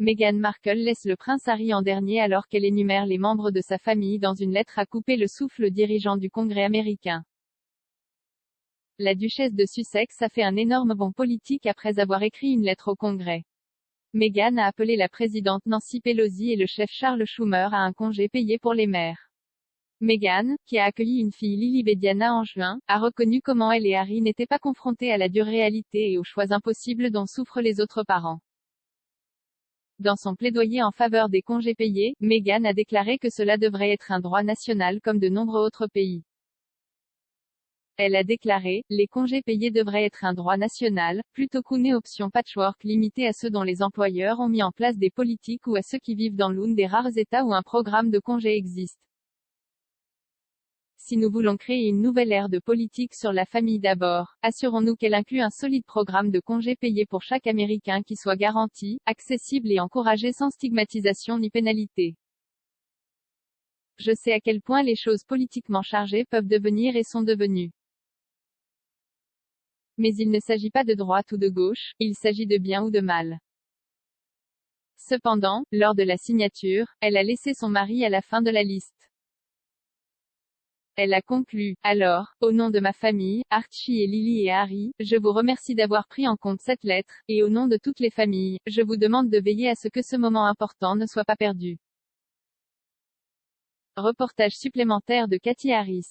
Meghan Markle laisse le prince Harry en dernier alors qu'elle énumère les membres de sa famille dans une lettre à couper le souffle aux dirigeants du Congrès américain. La duchesse de Sussex a fait un énorme bond politique après avoir écrit une lettre au Congrès. Meghan a appelé la présidente Nancy Pelosi et le chef Charles Schumer à un congé payé pour les mères. Meghan, qui a accueilli une fille Lily Diana en juin, a reconnu comment elle et Harry n'étaient pas confrontés à la dure réalité et aux choix impossibles dont souffrent les autres parents. Dans son plaidoyer en faveur des congés payés, Meghan a déclaré que cela devrait être un droit national comme de nombreux autres pays. Elle a déclaré, les congés payés devraient être un droit national, plutôt qu'une option patchwork limitée à ceux dont les employeurs ont mis en place des politiques ou à ceux qui vivent dans l'un des rares États où un programme de congés existe. Si nous voulons créer une nouvelle ère de politique sur la famille d'abord, assurons-nous qu'elle inclut un solide programme de congés payés pour chaque Américain qui soit garanti, accessible et encouragé sans stigmatisation ni pénalité. Je sais à quel point les choses politiquement chargées peuvent devenir et sont devenues. Mais il ne s'agit pas de droite ou de gauche, il s'agit de bien ou de mal. Cependant, lors de la signature, elle a laissé son mari à la fin de la liste. Elle a conclu, alors, au nom de ma famille, Archie et Lily et Harry, je vous remercie d'avoir pris en compte cette lettre, et au nom de toutes les familles, je vous demande de veiller à ce que ce moment important ne soit pas perdu. Reportage supplémentaire de Cathy Harris.